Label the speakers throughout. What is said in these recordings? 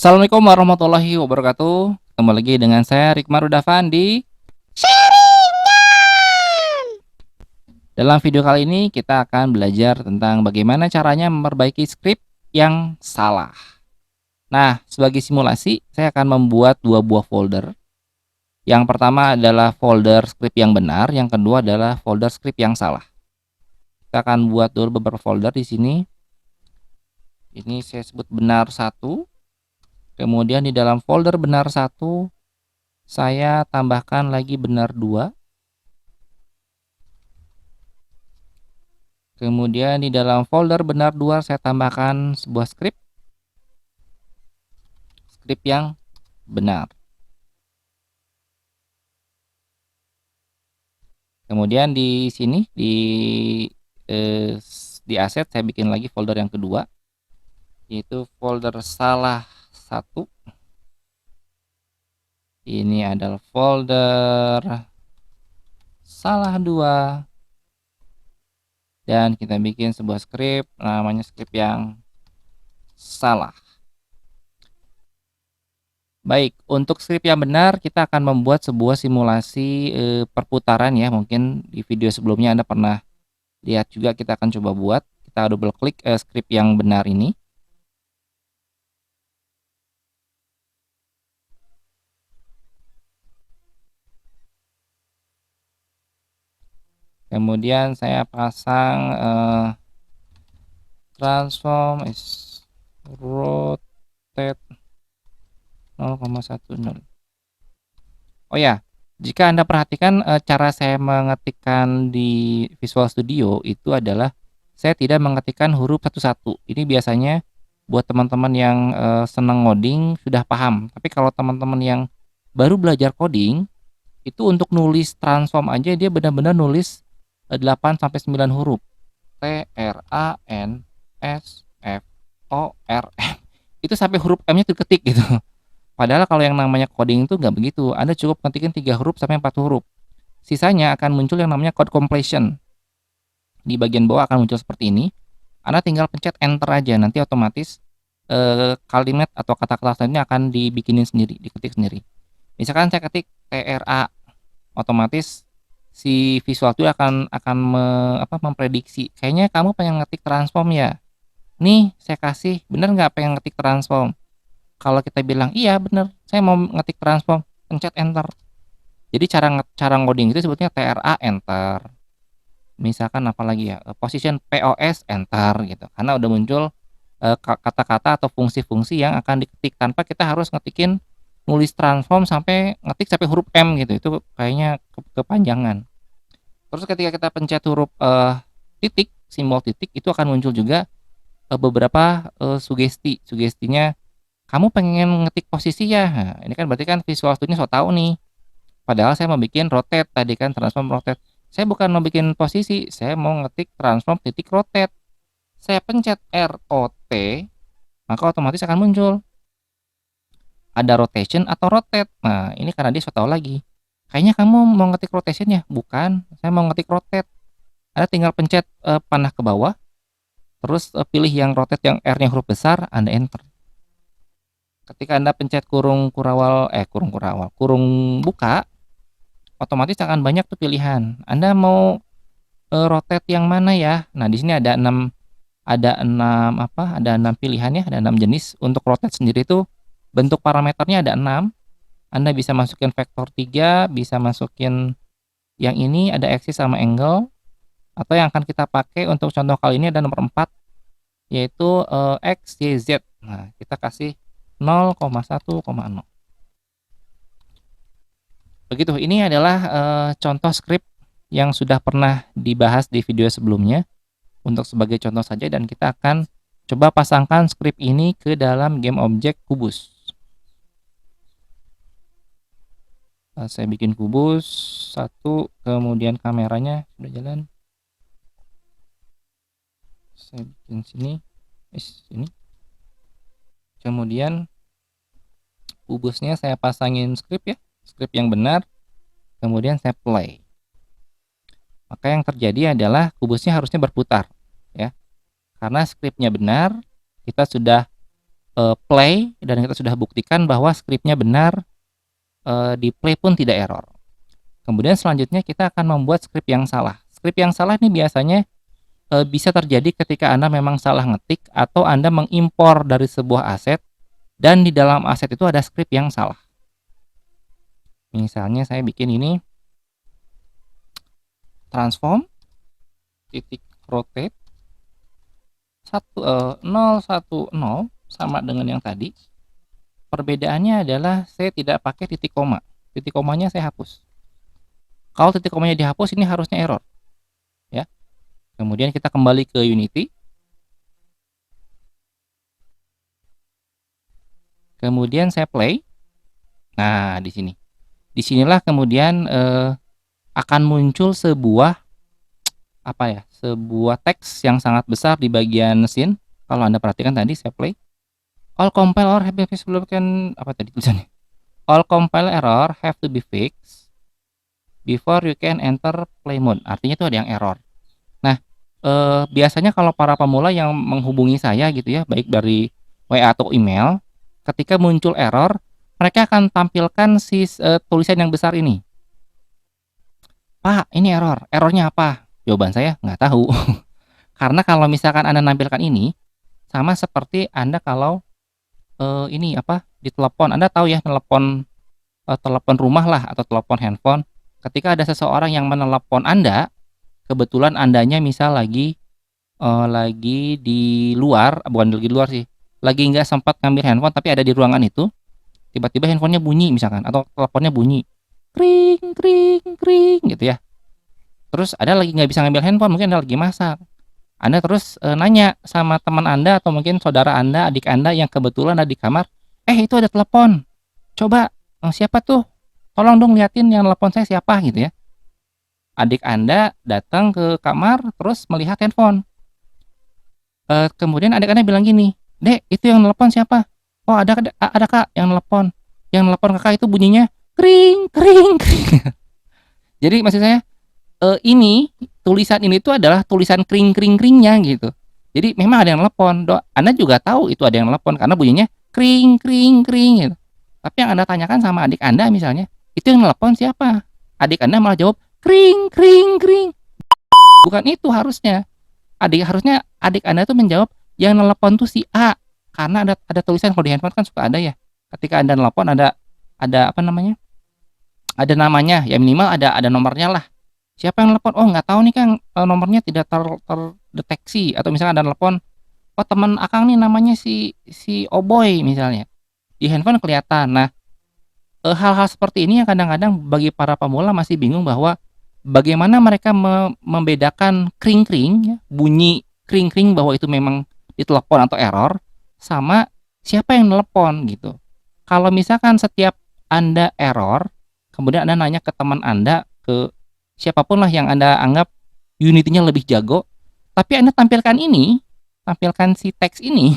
Speaker 1: Assalamualaikum warahmatullahi wabarakatuh. Ketemu lagi dengan saya Rikmar Udavan di dalam video kali ini kita akan belajar tentang bagaimana caranya memperbaiki skrip yang salah. Nah, sebagai simulasi saya akan membuat dua buah folder. Yang pertama adalah folder skrip yang benar, yang kedua adalah folder skrip yang salah. Kita akan buat dulu beberapa folder di sini. Ini saya sebut benar 1. Kemudian di dalam folder benar 1 saya tambahkan lagi benar 2. Kemudian di dalam folder benar 2 saya tambahkan sebuah skrip yang benar. Kemudian di sini di aset saya bikin lagi folder yang kedua, yaitu folder salah 1. Ini adalah folder salah 2. Dan kita bikin sebuah skrip, namanya skrip yang salah. Baik, untuk skrip yang benar kita akan membuat sebuah simulasi perputaran ya. Mungkin di video sebelumnya Anda pernah lihat juga, kita akan coba buat. Kita double klik skrip yang benar ini. Kemudian saya pasang transform is rotate 0,10. Oh ya, jika Anda perhatikan cara saya mengetikkan di Visual Studio itu adalah saya tidak mengetikkan huruf satu-satu. Ini biasanya buat teman-teman yang senang ngoding sudah paham. Tapi kalau teman-teman yang baru belajar coding, itu untuk nulis transform aja dia benar-benar nulis 8 sampai 9 huruf. T, R, A, N, S, F, O, R, M. Itu sampai huruf M-nya diketik gitu. Padahal kalau yang namanya coding itu nggak begitu. Anda cukup ketikin 3 huruf sampai 4 huruf. Sisanya akan muncul yang namanya code completion. Di bagian bawah akan muncul seperti ini. Anda tinggal pencet enter aja, nanti otomatis kalimat atau kata-kata selanjutnya akan dibikinin sendiri, diketik sendiri. Misalkan saya ketik TRA, otomatis si Visual Studio akan memprediksi, kayaknya kamu pengen ngetik transform ya. Nih saya kasih, bener nggak pengen ngetik transform? Kalau kita bilang iya bener, saya mau ngetik transform, pencet enter. Jadi cara ngoding itu sebetulnya TRA enter. Misalkan apalagi ya, position POS enter gitu. Karena udah muncul kata-kata atau fungsi-fungsi yang akan diketik tanpa kita harus ngetikin nulis transform sampai ngetik sampai huruf M gitu. Itu kayaknya kepanjangan. Terus ketika kita pencet huruf titik, simbol titik, itu akan muncul juga beberapa sugestinya. Kamu pengen ngetik posisi ya? Nah, ini kan berarti kan Visual Studio so tahu nih. Padahal saya mau bikin rotate tadi kan, transform rotate. Saya bukan mau bikin posisi, saya mau ngetik transform titik rotate. Saya pencet ROT, maka otomatis akan muncul ada rotation atau rotate. Nah, ini karena dia so tahu lagi. Kayaknya kamu mau ngetik rotation ya? Bukan, saya mau ngetik rotate. Anda tinggal pencet panah ke bawah, terus pilih yang rotate yang R-nya huruf besar, Anda enter. Ketika Anda pencet kurung buka, otomatis akan banyak tuh pilihan. Anda mau rotate yang mana ya? Nah, di sini ada 6 pilihan ya, ada 6 jenis. Untuk rotate sendiri itu bentuk parameternya ada 6. Anda bisa masukin vektor 3, bisa masukin yang ini ada axis sama angle, atau yang akan kita pakai untuk contoh kali ini ada nomor 4, yaitu X, Y, Z. Nah, kita kasih 0,1,0. Begitu, ini adalah contoh skrip yang sudah pernah dibahas di video sebelumnya. Untuk sebagai contoh saja, dan kita akan coba pasangkan skrip ini ke dalam game objek kubus. Saya bikin kubus 1, kemudian kameranya sudah jalan. Saya bikin sini, sini. Kemudian kubusnya saya pasangin skrip ya, skrip yang benar. Kemudian saya play. Maka yang terjadi adalah kubusnya harusnya berputar ya. Karena skripnya benar, kita sudah play dan kita sudah buktikan bahwa skripnya benar, di play pun tidak error. Kemudian selanjutnya kita akan membuat skrip yang salah. Skrip yang salah ini biasanya bisa terjadi ketika Anda memang salah ngetik atau Anda mengimpor dari sebuah aset dan di dalam aset itu ada skrip yang salah. Misalnya saya bikin ini transform titik rotate 010 sama dengan yang tadi. Perbedaannya adalah saya tidak pakai titik koma. Titik komanya saya hapus. Kalau titik komanya dihapus ini harusnya error. Ya. Kemudian kita kembali ke Unity. Kemudian saya play. Nah, di sini. Disinilah kemudian akan muncul sebuah sebuah teks yang sangat besar di bagian scene. Kalau Anda perhatikan tadi saya play. All compile error have to be fixed apa tadi tulisannya? All compile error have to be fixed before you can enter play mode. Artinya itu ada yang error. Nah, biasanya kalau para pemula yang menghubungi saya gitu ya, baik dari WA atau email, ketika muncul error, mereka akan tampilkan tulisan yang besar ini. Pak, ini error. Errornya apa? Jawaban saya nggak tahu. Karena kalau misalkan Anda nampilkan ini, sama seperti Anda kalau ditelepon. Anda tahu ya, telepon rumah lah atau telepon handphone. Ketika ada seseorang yang menelepon Anda, kebetulan Andanya misal lagi di luar, bukan lagi di luar sih, lagi nggak sempat ngambil handphone tapi ada di ruangan itu, tiba-tiba handphonenya bunyi misalkan, atau teleponnya bunyi, kring kring kring gitu ya. Terus ada lagi nggak bisa ngambil handphone, mungkin Anda lagi masak. Anda terus nanya sama teman Anda atau mungkin saudara Anda, adik Anda yang kebetulan ada di kamar, itu ada telepon. Coba siapa tuh? Tolong dong liatin yang telepon saya siapa gitu ya. Adik Anda datang ke kamar terus melihat handphone. Kemudian adik Anda bilang gini, "Dek, itu yang telepon siapa?" "Oh, ada Kak yang telepon." Yang telepon Kakak itu bunyinya kring kring kring. Jadi maksud saya ini tulisan ini tuh adalah tulisan kring kring kringnya gitu. Jadi memang ada yang telepon. Anda juga tahu itu ada yang telepon karena bunyinya kring kring kring gitu. Tapi yang Anda tanyakan sama adik Anda misalnya, itu yang telepon siapa? Adik Anda malah jawab kring kring kring. Bukan itu harusnya. Harusnya adik Anda tuh menjawab yang telepon tuh si A. Karena ada tulisan kalau di handphone kan suka ada ya. Ketika Anda telepon ada apa namanya? Ada namanya, ya minimal ada nomornya lah. Siapa yang telepon? Oh, nggak tahu nih Kang, nomornya tidak terdeteksi. Atau misalnya ada telepon, oh teman Akang nih namanya si Oboy misalnya. Di handphone kelihatan. Nah, hal-hal seperti ini yang kadang-kadang bagi para pemula masih bingung bahwa bagaimana mereka membedakan kring-kring, ya, bunyi kring-kring bahwa itu memang ditelepon atau error, sama siapa yang telepon gitu. Kalau misalkan setiap Anda error, kemudian Anda nanya ke teman Anda, ke siapapun lah yang Anda anggap Unity-nya lebih jago, tapi Anda tampilkan si teks ini,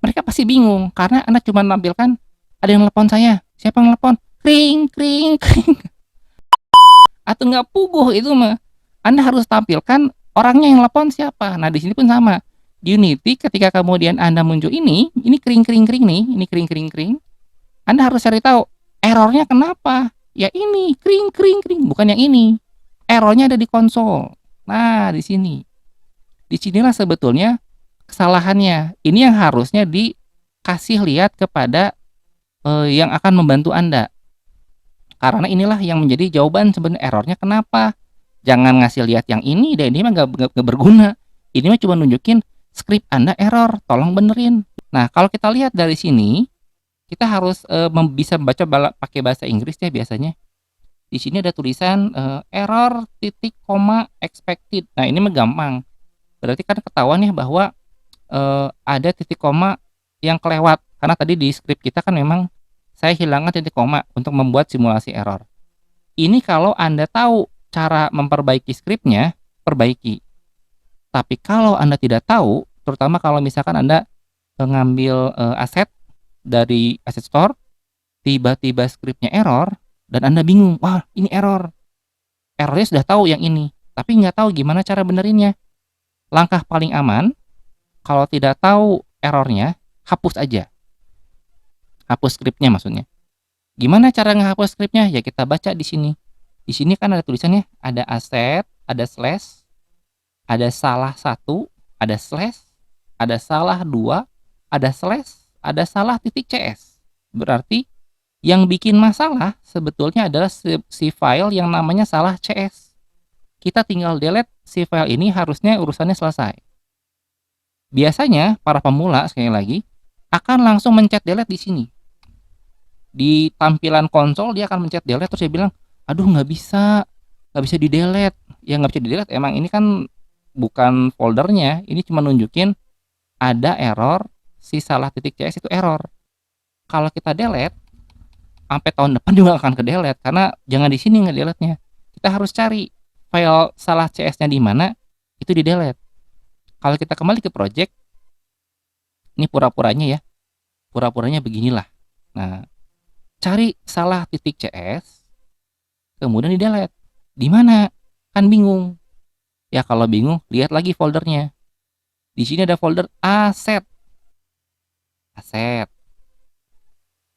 Speaker 1: mereka pasti bingung karena Anda cuma tampilkan ada yang telepon saya. Siapa yang telepon? Kring kring kring. Atau nggak puguh itu mah. Anda harus tampilkan orangnya yang telepon siapa. Nah, di sini pun sama. Di Unity ketika kemudian Anda muncul ini kring kring kring nih, ini kring kring kring. Anda harus cari tahu errornya kenapa. Ya ini kring kring kring, bukan yang ini. Errornya ada di konsol. Nah, di sini. Disinilah sebetulnya kesalahannya. Ini yang harusnya dikasih lihat kepada yang akan membantu Anda. Karena inilah yang menjadi jawaban sebenarnya errornya kenapa. Jangan ngasih lihat yang ini, dan ini mah gak berguna. Ini mah cuma nunjukin skrip Anda error, tolong benerin. Nah, kalau kita lihat dari sini, kita harus bisa membaca pakai bahasa Inggris ya biasanya. Di sini ada tulisan error titik koma expected. Nah, ini mah gampang. Berarti kan ketahuan ya bahwa ada titik koma yang kelewat. Karena tadi di skrip kita kan memang saya hilangkan titik koma untuk membuat simulasi error. Ini kalau Anda tahu cara memperbaiki skripnya, perbaiki. Tapi kalau Anda tidak tahu, terutama kalau misalkan Anda ngambil aset dari asset store, tiba-tiba skripnya error, dan Anda bingung, wah ini error. Errornya sudah tahu yang ini, tapi nggak tahu gimana cara benerinnya. Langkah paling aman, kalau tidak tahu errornya, hapus aja. hapus skripnya maksudnya. Gimana cara ngehapus skripnya? Ya kita baca di sini. Di sini kan ada tulisannya, ada aset, ada slash, ada salah satu, ada slash, ada salah dua, ada slash, ada salah titik CS. Berarti yang bikin masalah sebetulnya adalah si file yang namanya salah CS. Kita tinggal delete si file ini, harusnya urusannya selesai. Biasanya para pemula sekali lagi akan langsung mencet delete di sini. Di tampilan konsol dia akan mencet delete, terus dia bilang, aduh nggak bisa di delete. Ya nggak bisa di delete, emang ini kan bukan foldernya, ini cuma nunjukin ada error, si salah titik CS itu error. Kalau kita delete, sampai tahun depan juga akan ke delete, karena jangan di sini nge-delete-nya. Kita harus cari file salah CS-nya di mana, itu di delete. Kalau kita kembali ke project, ini pura-puranya ya, pura-puranya beginilah. Nah, cari salah titik CS, kemudian di delete. Di mana? Kan bingung. Ya kalau bingung, lihat lagi foldernya. Di sini ada folder aset. Aset.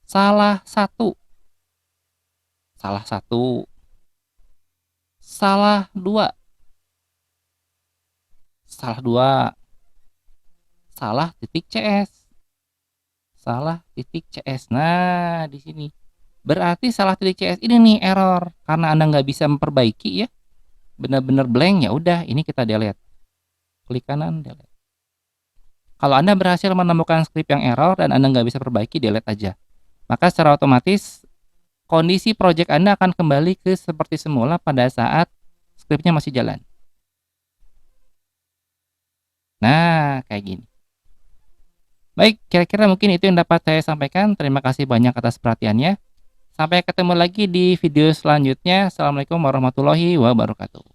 Speaker 1: Salah satu. Salah satu. Salah dua. Salah dua. Salah titik CS. Salah titik CS. Nah, di sini. Berarti salah titik CS ini nih error. Karena Anda nggak bisa memperbaiki ya. Benar-benar blank, ya udah, ini kita delete. Klik kanan, delete. Kalau Anda berhasil menemukan script yang error dan Anda nggak bisa perbaiki, delete aja. Maka secara otomatis kondisi project Anda akan kembali ke seperti semula pada saat scriptnya masih jalan. Nah, kayak gini. Baik, kira-kira mungkin itu yang dapat saya sampaikan. Terima kasih banyak atas perhatiannya. Sampai ketemu lagi di video selanjutnya. Assalamualaikum warahmatullahi wabarakatuh.